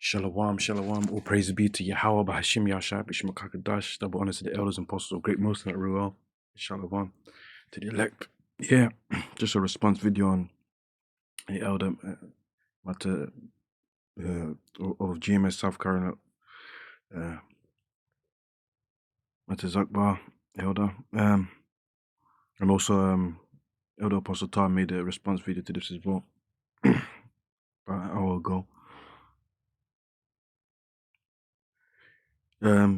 Shalom, shalom, all praise be to Yahweh, Bahashim Yashab, Ishmakakadash, double honor to the elders and apostles of Great Most and Ruel, shalom, to the elect. Yeah, just a response video on the elder matter of GMS South Carolina, matter Zakbar, elder, and also Elder Apostle Tar made a response video to this as well, about an hour ago.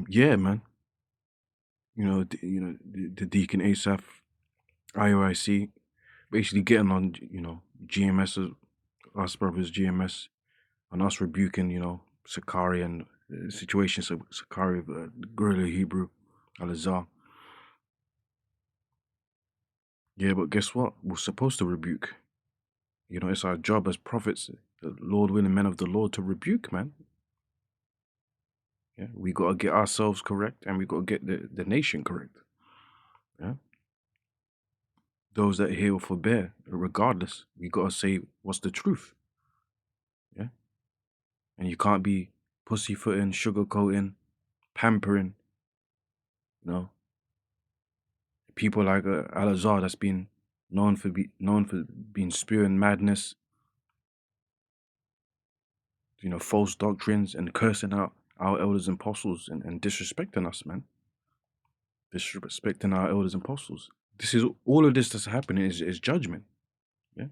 Yeah, man. The deacon asaph, iuic, basically getting on, GMS, us brothers GMS, and us rebuking, sicarii and situations of sicarii, guerrilla Hebrew, al-Azhar. Yeah, but guess what? We're supposed to rebuke. It's our job as prophets, Lord willing men of the Lord, to rebuke, man. Yeah, we got to get ourselves correct, and we got to get the nation correct. Yeah. Those that hear will forbear, regardless. We got to say what's the truth. Yeah. And you can't be pussyfooting, sugarcoating, pampering, people like al-Azhar that's been known for being spewing madness, false doctrines, and cursing out our elders and apostles, and disrespecting us, man. Disrespecting our elders and apostles. All of this that's happening is judgment. Yeah.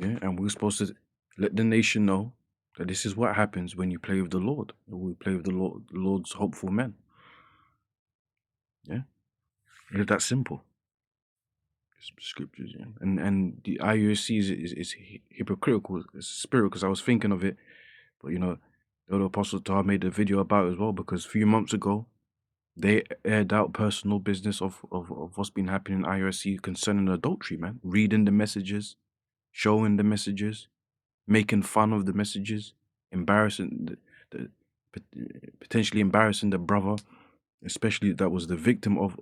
Yeah, and we're supposed to let the nation know that this is what happens when you play with the Lord. We play with the Lord's hopeful men. Yeah. It's that simple. Scriptures, yeah. And the iuic is hypocritical. It's a spirit, because I was thinking of it, but the other Apostle Tar made a video about it as well, because a few months ago they aired out personal business of what's been happening in iuic concerning adultery, man. Reading the messages, showing the messages, making fun of the messages, embarrassing the potentially embarrassing the brother, especially that was the victim of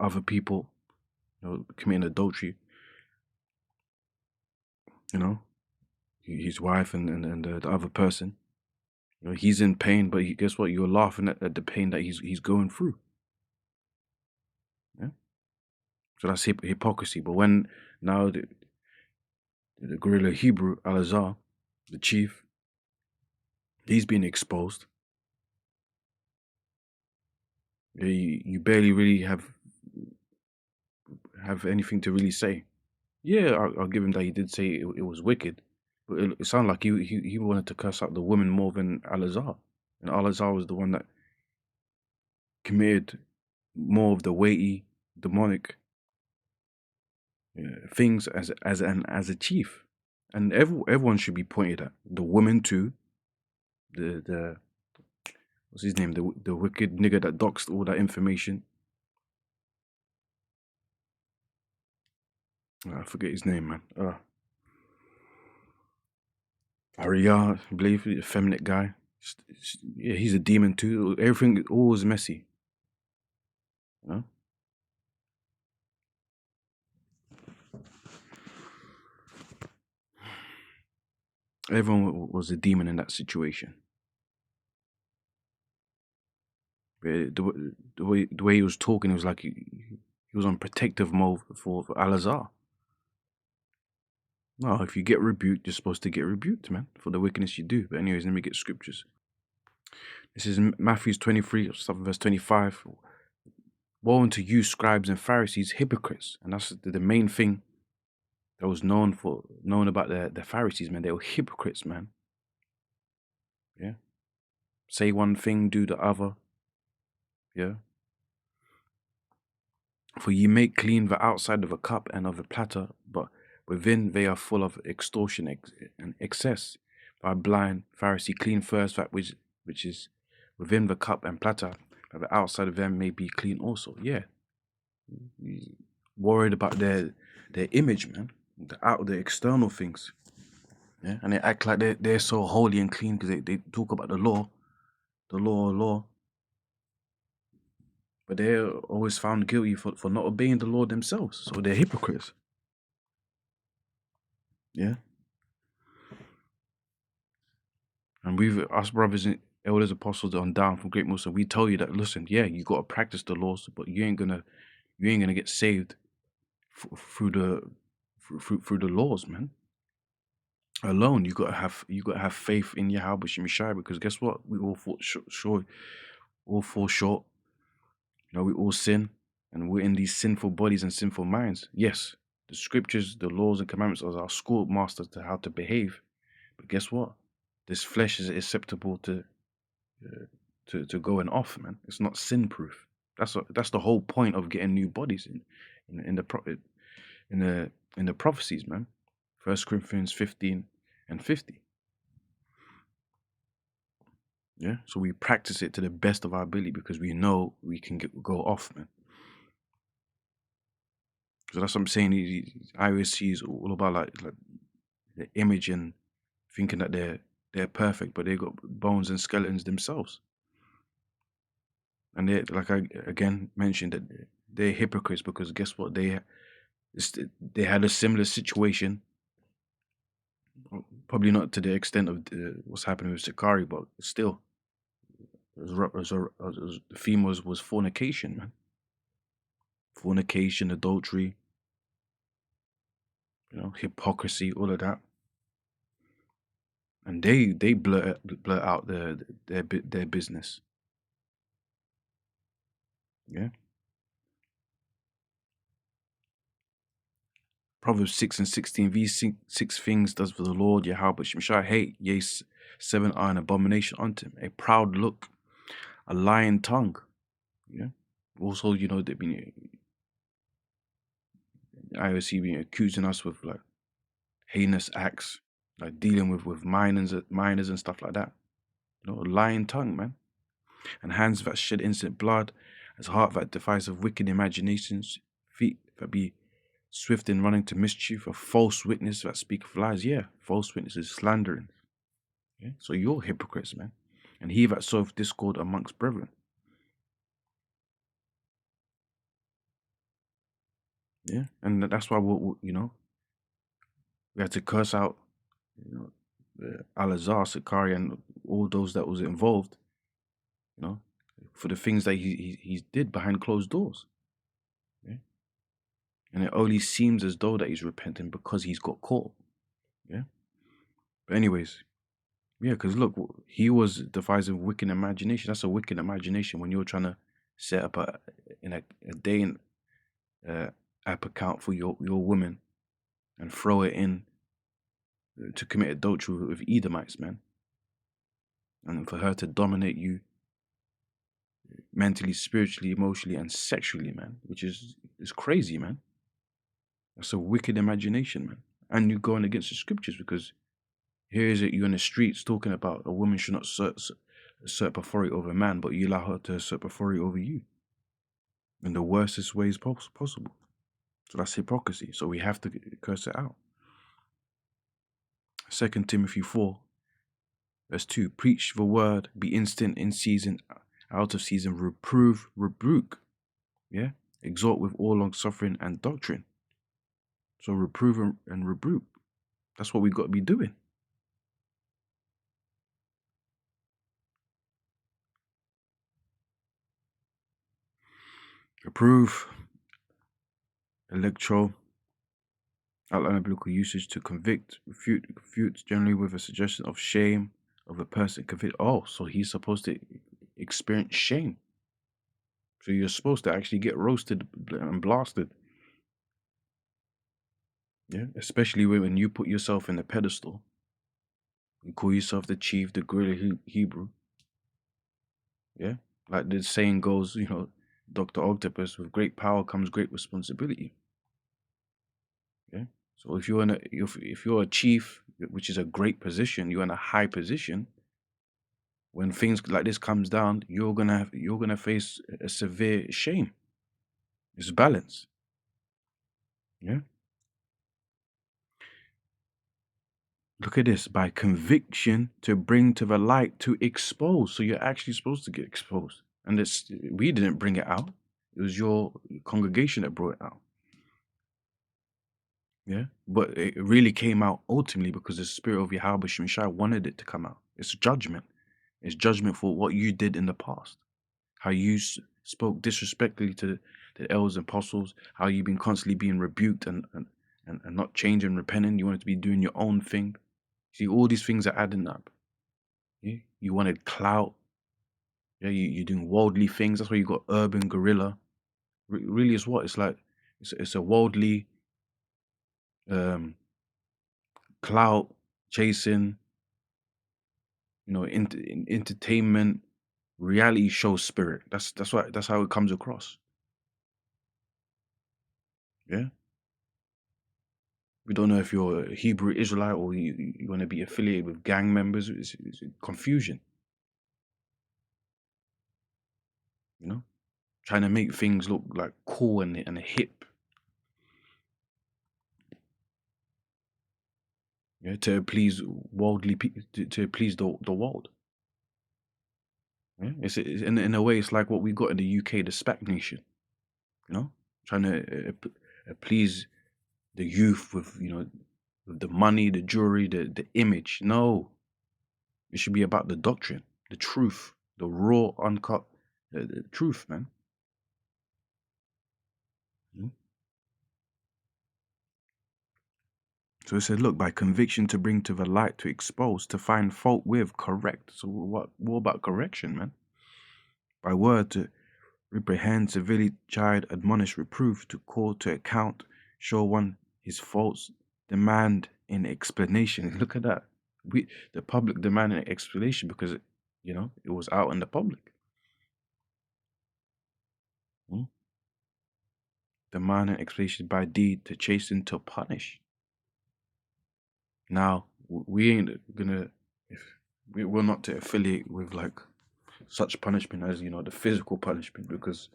other people, committing adultery. His wife and the other person. He's in pain, but guess what? You're laughing at the pain that he's going through. Yeah. So that's hypocrisy. But when now the guerrilla Hebrew al-Azhar, the chief, he's being exposed. You barely really have anything to really say. Yeah, I'll give him that he did say it was wicked, but it sounded like he wanted to curse out the woman more than al-Azhar, and al-Azhar was the one that committed more of the weighty demonic things as a chief, and everyone should be pointed at. The woman too. The what's his name? The wicked nigger that doxed all that information. I forget his name, man. Arya, I believe, the effeminate guy. Yeah, he's a demon too. Everything always messy. Everyone was a demon in that situation. The way he was talking, it was like he was on protective mode for al-Azhar. No, if you get rebuked, you're supposed to get rebuked, man, for the wickedness you do. But anyways, let me get scriptures. This is Matthew 23, verse 25. Woe unto you, scribes and Pharisees, hypocrites. And that's the main thing that was known about the Pharisees, man. They were hypocrites, man. Yeah. Say one thing, do the other. Yeah. For ye make clean the outside of a cup and of a platter, but within they are full of extortion and excess. By blind Pharisee, clean first that which is within the cup and platter, that the outside of them may be clean also. Yeah. Worried about their image, man. The external things. Yeah. And they act like they're so holy and clean because they talk about the law. But they're always found guilty for not obeying the law themselves. So they're hypocrites. Yeah. And us brothers and elders, apostles on down from Great Musa, we tell you that, listen, yeah, you got to practice the laws, but you ain't gonna get saved through the laws, man. Alone, you gotta have faith in Yahweh Shemishai, because guess what? We all fall short. You know, we all sin, and we're in these sinful bodies and sinful minds. Yes, the scriptures, the laws and commandments are our schoolmasters to how to behave. But guess what? This flesh is acceptable to going off, man. It's not sin proof. That's the whole point of getting new bodies in the prophecies, man. 1 Corinthians 15 and 50. Yeah, so we practice it to the best of our ability because we know we can go off, man. So that's what I'm saying. iuic is all about like the image and thinking that they're perfect, but they got bones and skeletons themselves. And they, like I again mentioned, that they're hypocrites because guess what? They had a similar situation, probably not to the extent of what's happening with sicarii, but still, the theme was fornication, man. Fornication, adultery, hypocrisy, all of that. And they blurt out their business. Yeah. Proverbs 6 and 16. These six things does for the Lord Yahweh Shemshai hate, yea, 7 are an abomination unto him. A proud look, a lying tongue. Yeah. Also, they've been iuic been accusing us with like heinous acts, like dealing with minors and stuff like that. A lying tongue, man. And hands that shed innocent blood, as heart that defies of wicked imaginations, feet that be swift in running to mischief, a false witness that speaketh lies. Yeah, false witness is slandering. Yeah? So you're hypocrites, man. And he that soweth discord amongst brethren. Yeah, and that's why we had to curse out, Al-Azhar, sicarii, and all those that was involved, for the things that he did behind closed doors. Yeah? And it only seems as though that he's repenting because he's got caught. Yeah. But anyways, yeah, because look, he was devising wicked imagination. That's a wicked imagination when you're trying to set up a day in app account for your woman and throw it in to commit adultery with Edomites, man. And for her to dominate you mentally, spiritually, emotionally, and sexually, man, which is crazy, man. That's a wicked imagination, man. And you're going against the scriptures because here is it, you're in the streets talking about a woman should not usurp authority over a man, but you allow her to usurp authority over you in the worstest ways possible. So that's hypocrisy. So we have to curse it out. 2 Timothy 4, verse 2. Preach the word, be instant in season, out of season, reprove, rebuke. Yeah? Exhort with all long suffering and doctrine. So reprove and rebuke. That's what we got to be doing. Reprove, electro, outline biblical usage to convict, refute, generally with a suggestion of shame of a person convicted. Oh, so he's supposed to experience shame. So you're supposed to actually get roasted and blasted. Yeah, especially when you put yourself in a pedestal. You call yourself the chief, the gorilla Hebrew. Yeah, like the saying goes, Dr. Octopus, with great power comes great responsibility. Yeah. So if you're a chief, which is a great position, you're in a high position. When things like this comes down, you're gonna face a severe shame. It's balance. Yeah. Look at this, by conviction to bring to the light to expose. So you're actually supposed to get exposed. And we didn't bring it out. It was your congregation that brought it out. Yeah, but it really came out ultimately because the spirit of Yahweh Shemshai wanted it to come out. It's judgment. It's judgment for what you did in the past. How you spoke disrespectfully to the elders and apostles. How you've been constantly being rebuked and not changing, repenting. You wanted to be doing your own thing. See, all these things are adding up. Yeah? You wanted clout. Yeah, you're doing worldly things. That's why you got urban guerrilla. Really is what? It's like, it's a worldly um, clout chasing, entertainment, reality show spirit. That's how it comes across. Yeah. We don't know if you're a Hebrew Israelite or you want to be affiliated with gang members. It's confusion, you know, trying to make things look like cool and hip. Yeah, to please worldly people, to please the world. Yeah, it's in a way, it's like what we got in the UK, the SPAC nation. You know, trying to please the youth with with the money, the jewelry, the image. No, it should be about the doctrine, the truth, the raw, uncut, the truth, man. Mhm. So it said, look, by conviction to bring to the light, to expose, to find fault with, correct. So what about correction, man? By word to reprehend, severely chide, admonish, reprove, to call to account, show one his faults, demand an explanation. Look at that. The public demanded an explanation because it was out in the public. Hmm? Demand an explanation by deed, to chasten, to punish. Now we ain't gonna if we're not to affiliate with like such punishment as the physical punishment, because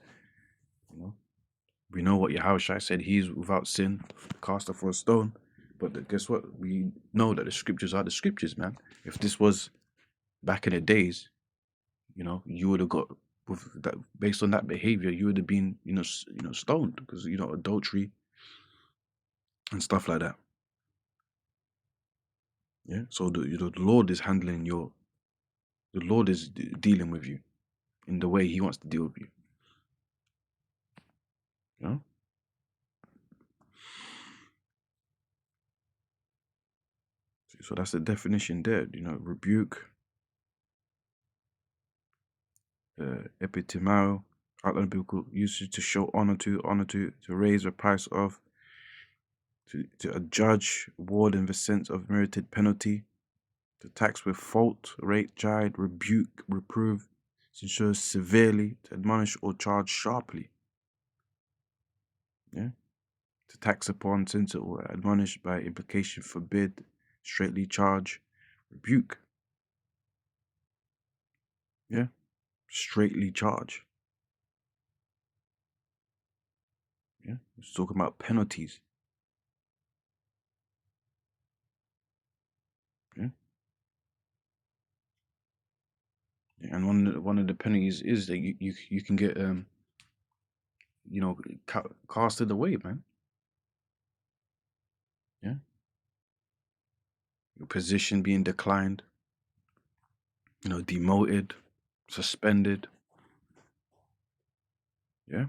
we know what Yahushua said, he's without sin, cast her for a stone. But guess what? We know that the scriptures are the scriptures, man. If this was back in the days, you would have got, with that, based on that behavior, you would have been, stoned, because adultery and stuff like that. Yeah. So the Lord is the Lord is dealing with you in the way He wants to deal with you. You know. So that's the definition there. Rebuke, epitimao, outline biblical usage to show honor to raise the price of, to judge, award in the sense of merited penalty, to tax with fault, rate, chide, rebuke, reprove, censure severely, to admonish or charge sharply. Yeah, to tax upon, censure or admonish, by implication forbid, straightly charge, rebuke. Yeah, straightly charge. Yeah, it's talking about penalties. Yeah. And one of the penalties is that you can get casted away, man. Yeah, your position being declined, demoted, suspended. Yeah,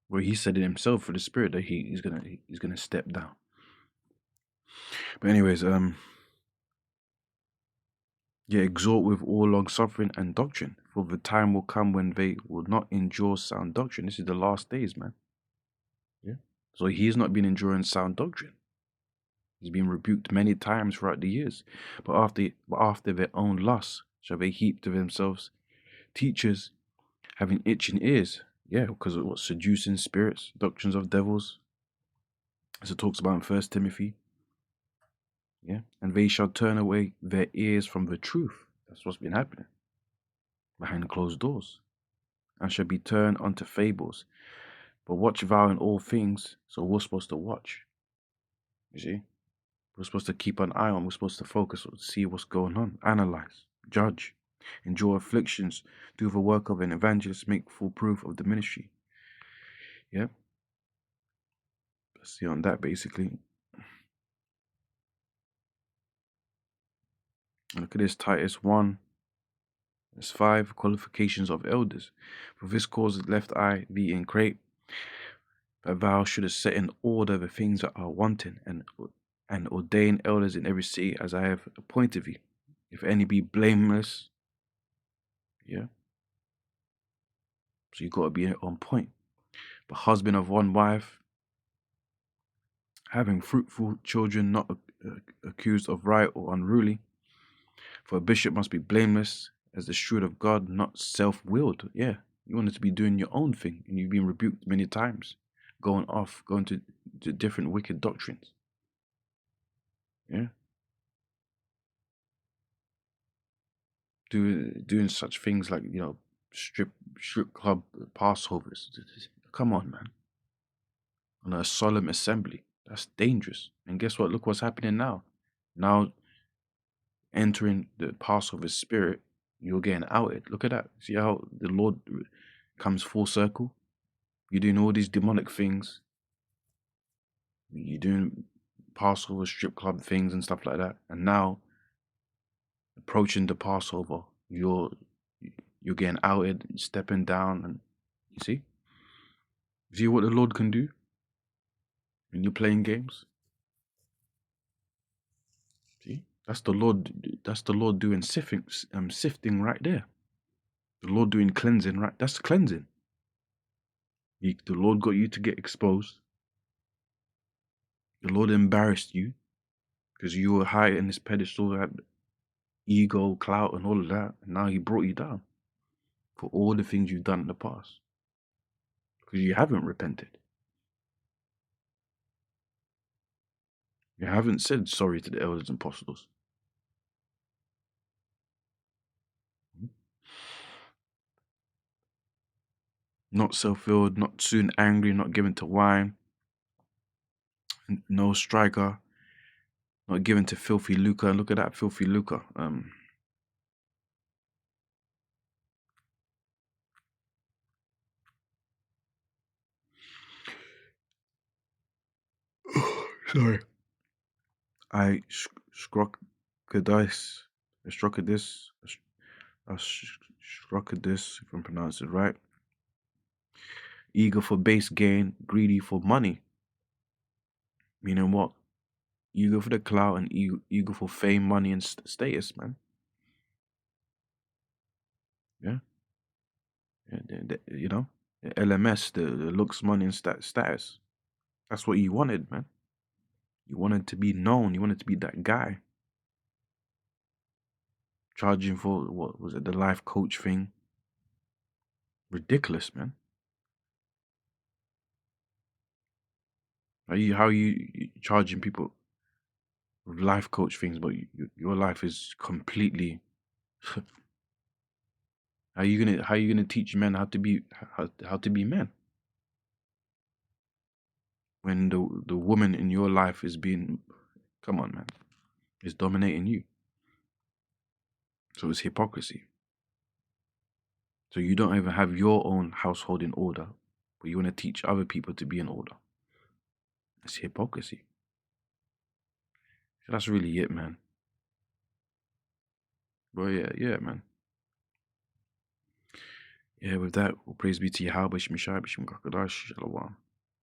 where he said it himself for the spirit that he's gonna step down. But anyways, yeah, exhort with all long suffering and doctrine, for the time will come when they will not endure sound doctrine. This is the last days, man. Yeah. So he's not been enduring sound doctrine. He's been rebuked many times throughout the years. But after their own lusts shall they heap to themselves teachers having itching ears. Yeah, because of what? Seducing spirits, doctrines of devils, as it talks about in 1 Timothy. Yeah. And they shall turn away their ears from the truth. That's what's been happening behind closed doors. And shall be turned unto fables. But watch thou in all things. So we're supposed to watch. You see? We're supposed to keep an eye on. We're supposed to focus on, see what's going on, analyze, judge, endure afflictions, do the work of an evangelist, make full proof of the ministry. Yeah. Let's see on that basically. Look at this, Titus 1. Verse 5, qualifications of elders. For this cause left I thee in crape, that thou shouldest set in order the things that are wanting, and ordain elders in every city as I have appointed thee. If any be blameless, yeah. So you got to be on point. The husband of one wife, having fruitful children, not accused of right or unruly. For a bishop must be blameless, as the steward of God, not self-willed. Yeah, you wanted to be doing your own thing, and you've been rebuked many times, going to different wicked doctrines. Yeah, doing such things like strip club Passovers. Come on, man. On a solemn assembly, that's dangerous. And guess what? Look what's happening now. Now entering the Passover spirit, you're getting outed. Look at that. See how the Lord comes full circle? You're doing all these demonic things. You're doing Passover strip club things and stuff like that. And now, approaching the Passover, you're getting outed, stepping down, and you see what the Lord can do when you're playing games. See, that's the Lord. That's the Lord doing sifting right there. The Lord doing cleansing right. That's cleansing. The Lord got you to get exposed. The Lord embarrassed you because you were high in this pedestal, had ego, clout, and all of that. And now He brought you down for all the things you've done in the past because you haven't repented. You haven't said sorry to the elders and apostles. Not self-willed, not soon angry, not given to wine, no striker, not given to filthy lucre. Look at that filthy lucre. Sorry. I struck a dice. I struck a this. I struck a this, if I'm pronouncing it right. Eager for base gain, greedy for money. Meaning what? Eager for the clout and eager for fame, money, and status, man. Yeah. LMS, the looks, money, and status. That's what you wanted, man. You wanted to be known. You wanted to be that guy. Charging for, what was it, the life coach thing? Ridiculous, man. How are you charging people with life coach things, but your life is completely... How are you gonna teach men how to be men when the woman in your life is being... Come on, man. Is dominating you. So it's hypocrisy. So you don't even have your own household in order, but you want to teach other people to be in order. It's hypocrisy. So that's really it, man. But yeah, man. Yeah, with that, all praise be to Yahweh, Shemishai, Shalom.